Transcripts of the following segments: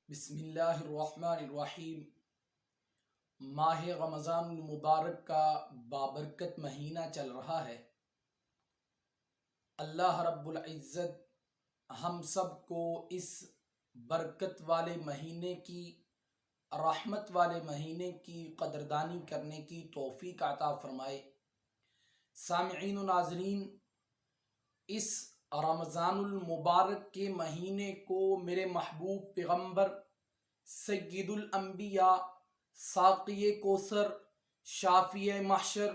بسم اللہ الرحمن الرحیم۔ ماہ رمضان المبارک کا بابرکت مہینہ چل رہا ہے۔ اللہ رب العزت ہم سب کو اس برکت والے مہینے کی، رحمت والے مہینے کی قدردانی کرنے کی توفیق عطا فرمائے۔ سامعین و ناظرین، اس رمضان المبارک کے مہینے کو میرے محبوب پیغمبر سید الانبیاء، ساقی کوثر، شافی محشر،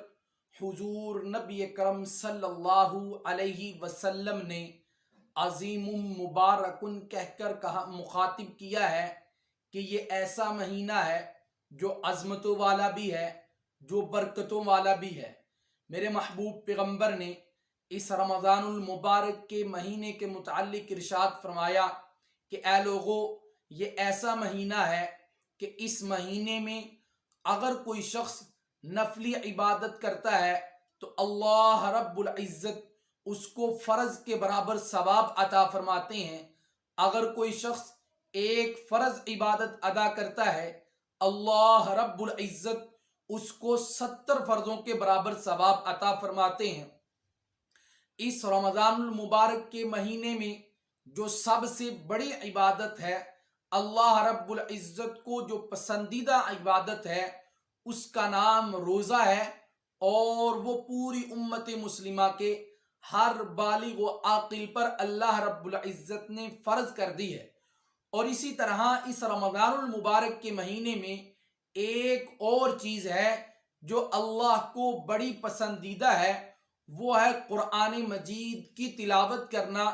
حضور نبی اکرم صلی اللہ علیہ وسلم نے عظیم مبارکن کہہ کر مخاطب کیا ہے کہ یہ ایسا مہینہ ہے جو عظمتوں والا بھی ہے، جو برکتوں والا بھی ہے۔ میرے محبوب پیغمبر نے اس رمضان المبارک کے مہینے کے متعلق ارشاد فرمایا کہ اے لوگو، یہ ایسا مہینہ ہے کہ اس مہینے میں اگر کوئی شخص نفلی عبادت کرتا ہے تو اللہ رب العزت اس کو فرض کے برابر ثواب عطا فرماتے ہیں۔ اگر کوئی شخص ایک فرض عبادت ادا کرتا ہے، اللہ رب العزت اس کو 70 فرضوں کے برابر ثواب عطا فرماتے ہیں۔ اس رمضان المبارک کے مہینے میں جو سب سے بڑی عبادت ہے، اللہ رب العزت کو جو پسندیدہ عبادت ہے، اس کا نام روزہ ہے، اور وہ پوری امت مسلمہ کے ہر بالغ و عاقل پر اللہ رب العزت نے فرض کر دی ہے۔ اور اسی طرح اس رمضان المبارک کے مہینے میں ایک اور چیز ہے جو اللہ کو بڑی پسندیدہ ہے، وہ ہے قرآن مجید کی تلاوت کرنا،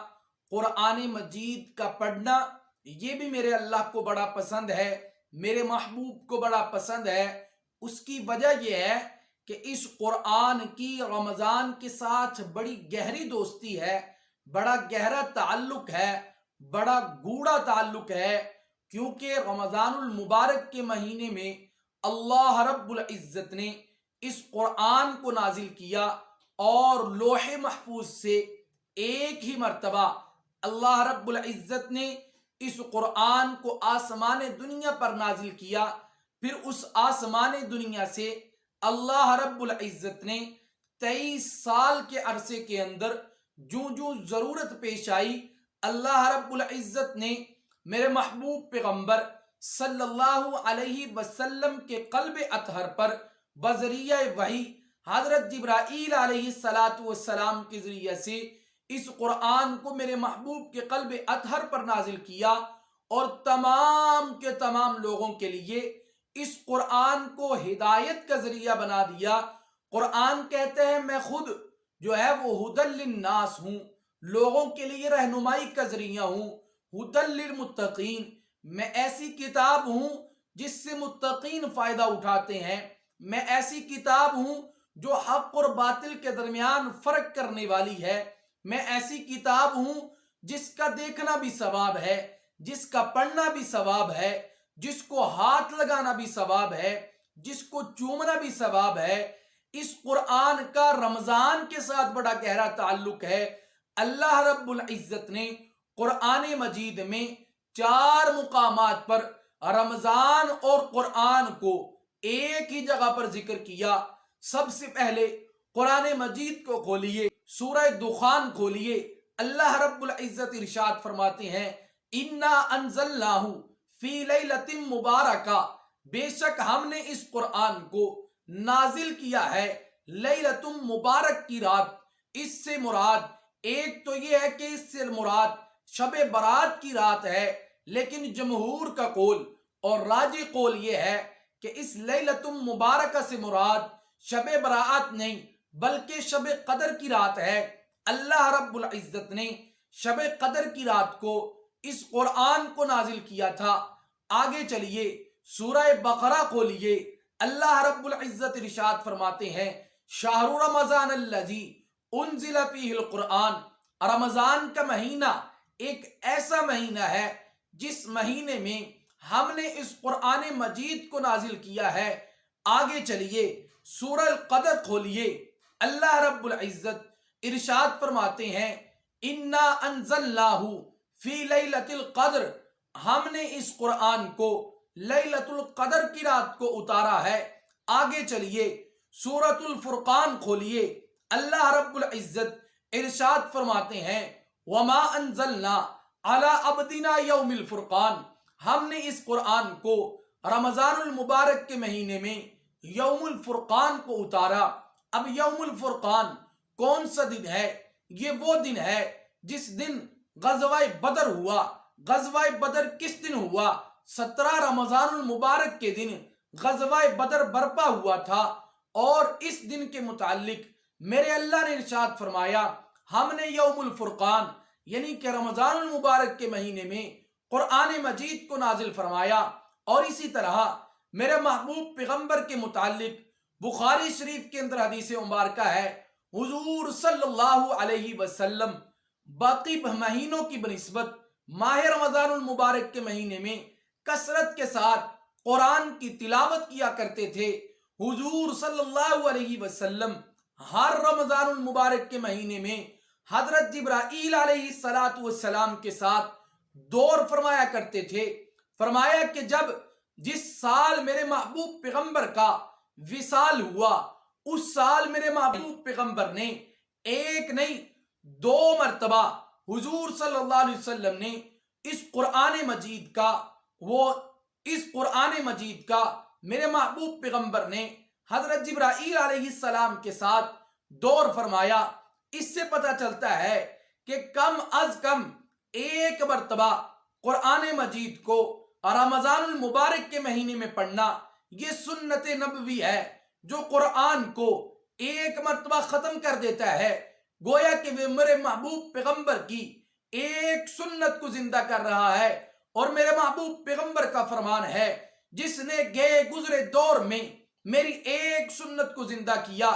قرآن مجید کا پڑھنا۔ یہ بھی میرے اللہ کو بڑا پسند ہے، میرے محبوب کو بڑا پسند ہے۔ اس کی وجہ یہ ہے کہ اس قرآن کی رمضان کے ساتھ بڑی گہری دوستی ہے، بڑا گہرا تعلق ہے، بڑا گوڑا تعلق ہے، کیونکہ رمضان المبارک کے مہینے میں اللہ رب العزت نے اس قرآن کو نازل کیا، اور لوح محفوظ سے ایک ہی مرتبہ اللہ رب العزت نے اس قرآن کو آسمان دنیا پر نازل کیا۔ پھر اس آسمان دنیا سے اللہ رب العزت نے 23 سال کے عرصے کے اندر جو ضرورت پیش آئی، اللہ رب العزت نے میرے محبوب پیغمبر صلی اللہ علیہ وسلم کے قلب اطہر پر بذریعہ وحی حضرت جبرائیل علیہ السلام کے ذریعے سے اس قرآن کو میرے محبوب کے قلب اطہر پر نازل کیا، اور تمام کے تمام لوگوں کے لیے اس قرآن کو ہدایت کا ذریعہ بنا دیا۔ قرآن کہتے ہیں میں خود جو ہے وہ ہدی للناس ہوں، لوگوں کے لیے رہنمائی کا ذریعہ ہوں، ہدی للمتقین، میں ایسی کتاب ہوں جس سے متقین فائدہ اٹھاتے ہیں، میں ایسی کتاب ہوں جو حق اور باطل کے درمیان فرق کرنے والی ہے، میں ایسی کتاب ہوں جس کا دیکھنا بھی ثواب ہے، جس کا پڑھنا بھی ثواب ہے، جس کو ہاتھ لگانا بھی ثواب ہے، جس کو چومنا بھی ثواب ہے۔ اس قرآن کا رمضان کے ساتھ بڑا گہرا تعلق ہے۔ اللہ رب العزت نے قرآن مجید میں 4 مقامات پر رمضان اور قرآن کو ایک ہی جگہ پر ذکر کیا۔ سب سے پہلے قرآن مجید کو کھولیے، سورہ دخان کھولیے، اللہ رب العزت ارشاد فرماتے ہیں اِنَّا أَنزَلْنَاهُ فِي لَيْلَةٍ مُبَارَكَةٍ، بے شک ہم نے اس قرآن کو نازل کیا ہے لیلۃ مبارک کی رات۔ اس سے مراد ایک تو یہ ہے کہ اس سے مراد شب برات کی رات ہے، لیکن جمہور کا قول اور راجح قول یہ ہے کہ اس لیلۃ مبارکہ سے مراد شب برات نہیں بلکہ شب قدر کی رات ہے۔ اللہ رب العزت نے شب قدر کی رات کو اس قرآن کو نازل کیا تھا۔ آگے چلیے، سورہ بقرہ کھولیے، اللہ رب العزت ارشاد فرماتے ہیں شہر رمضان الذی انزل فیہ القرآن، رمضان کا مہینہ ایک ایسا مہینہ ہے جس مہینے میں ہم نے اس قرآن مجید کو نازل کیا ہے۔ آگے چلیے، سورہ القدر کھولیے، اللہ رب العزت ارشاد فرماتے ہیں اِنَّا أَنزَلْنَاهُ فِي لَيْلَةِ الْقَدْرِ، ہم نے اس قرآن کو لیلۃ القدر کی رات کو اتارا ہے۔ آگے چلیے سورۃ الفرقان کھولیے، اللہ رب العزت ارشاد فرماتے ہیں وما انزلنا علی عبدنا یوم الفرقان، ہم نے اس قرآن کو رمضان المبارک کے مہینے میں یوم الفرقان کو اتارا۔ اب یوم الفرقان کون سا دن ہے؟ یہ وہ دن ہے جس دن غزوہ بدر ہوا۔ غزوہ بدر کس دن ہوا؟ 17 رمضان المبارک کے دن غزوہ بدر برپا ہوا تھا، اور اس دن کے متعلق میرے اللہ نے ارشاد فرمایا ہم نے یوم الفرقان یعنی کہ رمضان المبارک کے مہینے میں قرآن مجید کو نازل فرمایا۔ اور اسی طرح میرے محبوب پیغمبر کے متعلق بخاری شریف کے اندر حدیث مبارکہ ہے، حضور صلی اللہ علیہ وسلم باقی مہینوں کی بنسبت ماہ رمضان المبارک کے مہینے میں کثرت کے ساتھ قرآن کی تلاوت کیا کرتے تھے۔ حضور صلی اللہ علیہ وسلم ہر رمضان المبارک کے مہینے میں حضرت جبرائیل علیہ السلام کے ساتھ دور فرمایا کرتے تھے۔ فرمایا کہ جس سال میرے محبوب پیغمبر کا وصال ہوا، اس سال میرے محبوب پیغمبر نے ایک نہیں 2 مرتبہ حضور صلی اللہ علیہ وسلم نے اس قرآن مجید کا میرے محبوب پیغمبر نے حضرت جبرائیل علیہ السلام کے ساتھ دور فرمایا۔ اس سے پتہ چلتا ہے کہ کم از کم ایک مرتبہ قرآن مجید کو رمضان المبارک کے مہینے میں پڑھنا یہ سنت نبوی ہے، جو قرآن کو ایک مرتبہ ختم کر دیتا ہے، گویا کہ وہ میرے محبوب پیغمبر کی ایک سنت کو زندہ کر رہا ہے۔ اور میرے محبوب پیغمبر کا فرمان ہے جس نے گئے گزرے دور میں میری ایک سنت کو زندہ کیا،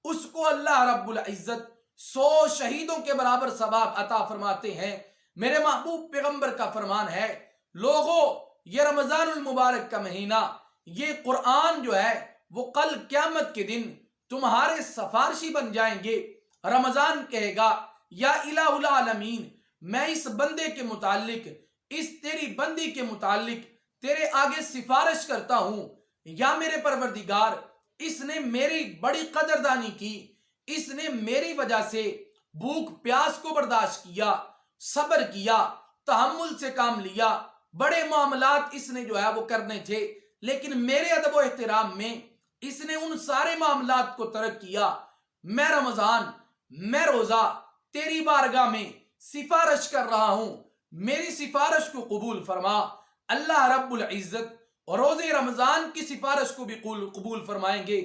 اس کو اللہ رب العزت 100 شہیدوں کے برابر ثواب عطا فرماتے ہیں۔ میرے محبوب پیغمبر کا فرمان ہے لوگوں، یہ رمضان المبارک کا مہینہ، یہ قرآن جو ہے وہ کل قیامت کے دن تمہارے سفارشی بن جائیں گے۔ رمضان کہے گا یا الہ العالمین، میں اس بندے کے متعلق، اس تیری بندی کے متعلق تیرے آگے سفارش کرتا ہوں، یا میرے پروردگار اس نے میری بڑی قدردانی کی، اس نے میری وجہ سے بھوک پیاس کو برداشت کیا، صبر کیا، تحمل سے کام لیا، بڑے معاملات اس نے جو ہے وہ کرنے تھے، لیکن میرے ادب و احترام میں اس نے ان سارے معاملات کو ترک کیا۔ میں رمضان، میں روزہ تیری بارگاہ میں سفارش کر رہا ہوں، میری سفارش کو قبول فرما۔ اللہ رب العزت روزے رمضان کی سفارش کو بھی قبول فرمائیں گے۔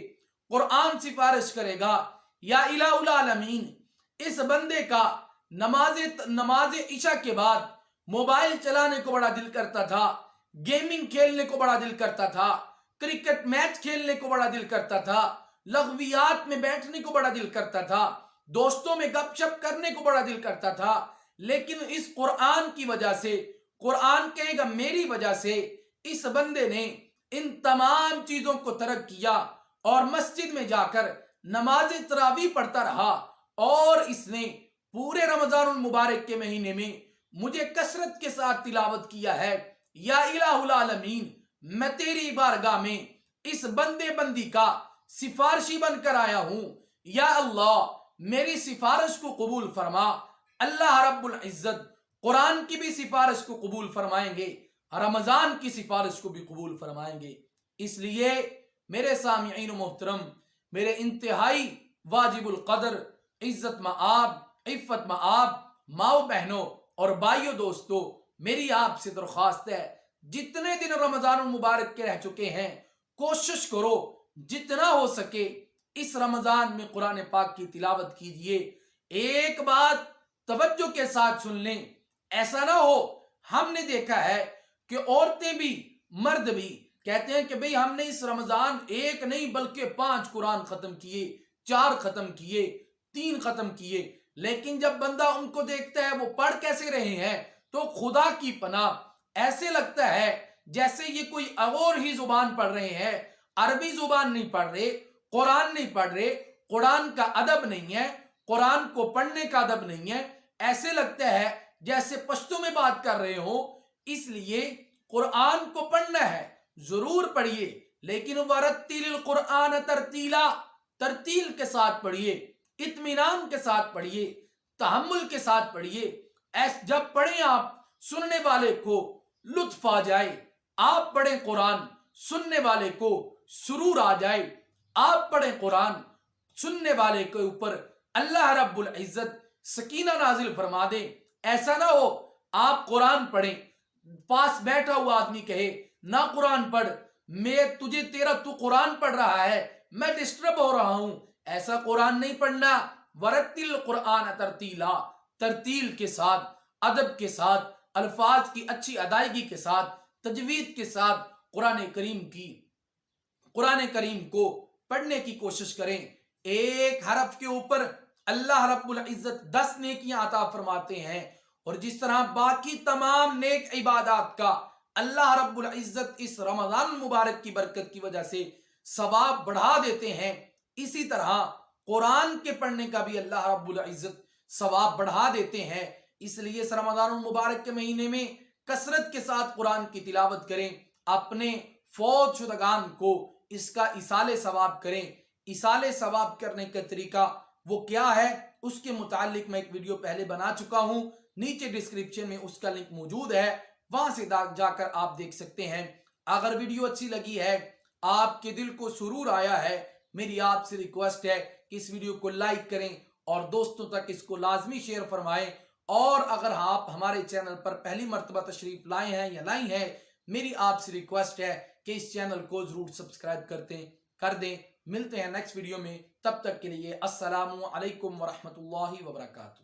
قرآن سفارش کرے گا یا الہ العالمین، اس بندے کا نماز عشاء کے بعد موبائل چلانے کو بڑا دل کرتا تھا، گیمنگ کھیلنے کو بڑا دل کرتا تھا، کرکٹ میچ کھیلنے کو بڑا دل کرتا تھا، لغویات میں بیٹھنے کو بڑا دل کرتا تھا، دوستوں میں گپ شپ کرنے کو بڑا دل کرتا تھا، لیکن اس قرآن کی وجہ سے، قرآن کہے گا میری وجہ سے اس بندے نے ان تمام چیزوں کو ترک کیا اور مسجد میں جا کر نماز تراویح پڑھتا رہا، اور اس نے پورے رمضان المبارک کے مہینے میں مجھے کثرت کے ساتھ تلاوت کیا ہے۔ یا الہ العالمین، میں تیری بارگاہ میں اس بندی کا سفارشی بن کر آیا ہوں، یا اللہ میری سفارش کو قبول فرما۔ اللہ رب العزت قرآن کی بھی سفارش کو قبول فرمائیں گے، رمضان کی سفارش کو بھی قبول فرمائیں گے۔ اس لیے میرے سامعین محترم، میرے انتہائی واجب القدر عزت مآب، عفت مآب ماؤ بہنوں اور بھائیوں دوستوں، میری آپ سے درخواست ہے جتنے دن رمضان المبارک کے رہ چکے ہیں، کوشش کرو جتنا ہو سکے اس رمضان میں قرآن پاک کی تلاوت کیجئے۔ ایک بات توجہ کے ساتھ سن لیں، ایسا نہ ہو، ہم نے دیکھا ہے کہ عورتیں بھی مرد بھی کہتے ہیں کہ بھئی ہم نے اس رمضان ایک نہیں بلکہ 5 قرآن ختم کیے، 4 ختم کیے، 3 ختم کیے، لیکن جب بندہ ان کو دیکھتا ہے وہ پڑھ کیسے رہے ہیں تو خدا کی پناہ ایسے لگتا ہے جیسے یہ کوئی اور ہی زبان پڑھ رہے ہیں، عربی زبان نہیں پڑھ رہے، قرآن نہیں پڑھ رہے، قرآن کا ادب نہیں ہے، قرآن کو پڑھنے کا ادب نہیں ہے، ایسے لگتا ہے جیسے پشتو میں بات کر رہے ہوں۔ اس لیے قرآن کو پڑھنا ہے، ضرور پڑھیے، لیکن ورتل القرآن ترتیلا، ترتیل کے ساتھ پڑھیے، اطمینان کے ساتھ پڑھیے، تحمل کے ساتھ پڑھیے۔ جب پڑھیں آپ، سننے والے کو لطف آ جائے، آپ پڑھیں قرآن، سننے والے کو سرور آ جائے، آپ پڑھیں قرآن، سننے والے کے اوپر اللہ رب العزت سکینہ نازل فرما دے۔ ایسا نہ ہو آپ قرآن پڑھیں، پاس بیٹھا ہوا آدمی کہے نہ قرآن پڑھ، تو قرآن پڑھ رہا ہے، میں ڈسٹرب ہو رہا ہوں۔ ایسا قرآن نہیں پڑھنا۔ ورتل القرآن ترتیلا، ترتیل کے ساتھ، ادب کے ساتھ، الفاظ کی اچھی ادائیگی کے ساتھ، تجوید کے ساتھ قرآن کریم کو پڑھنے کی کوشش کریں۔ ایک حرف کے اوپر اللہ رب العزت 10 نیکیاں عطا فرماتے ہیں، اور جس طرح باقی تمام نیک عبادات کا اللہ رب العزت اس رمضان المبارک کی برکت کی وجہ سے ثواب بڑھا دیتے ہیں، اسی طرح قرآن کے پڑھنے کا بھی اللہ رب العزت ثواب بڑھا دیتے ہیں۔ اس لیے اس رمضان المبارک کے مہینے میں کثرت کے ساتھ قرآن کی تلاوت کریں، اپنے فوت شدگان کو اس کا ایصال ثواب کریں۔ ایصال ثواب کرنے کا طریقہ وہ کیا ہے، اس کے متعلق میں ایک ویڈیو پہلے بنا چکا ہوں، نیچے ڈسکرپشن میں اس کا لنک موجود ہے، وہاں سے جا کر آپ دیکھ سکتے ہیں۔ اگر ویڈیو اچھی لگی ہے، آپ کے دل کو سرور آیا ہے، میری آپ سے ریکویسٹ ہے کہ اس ویڈیو کو لائک کریں اور دوستوں تک اس کو لازمی شیئر فرمائیں۔ اور اگر آپ ہمارے چینل پر پہلی مرتبہ تشریف لائے ہیں یا لائی ہیں، میری آپ سے ریکویسٹ ہے کہ اس چینل کو ضرور سبسکرائب کر دیں۔ ملتے ہیں نیکسٹ ویڈیو میں، تب تک کے لیے السلام علیکم ورحمۃ اللہ وبرکاتہ۔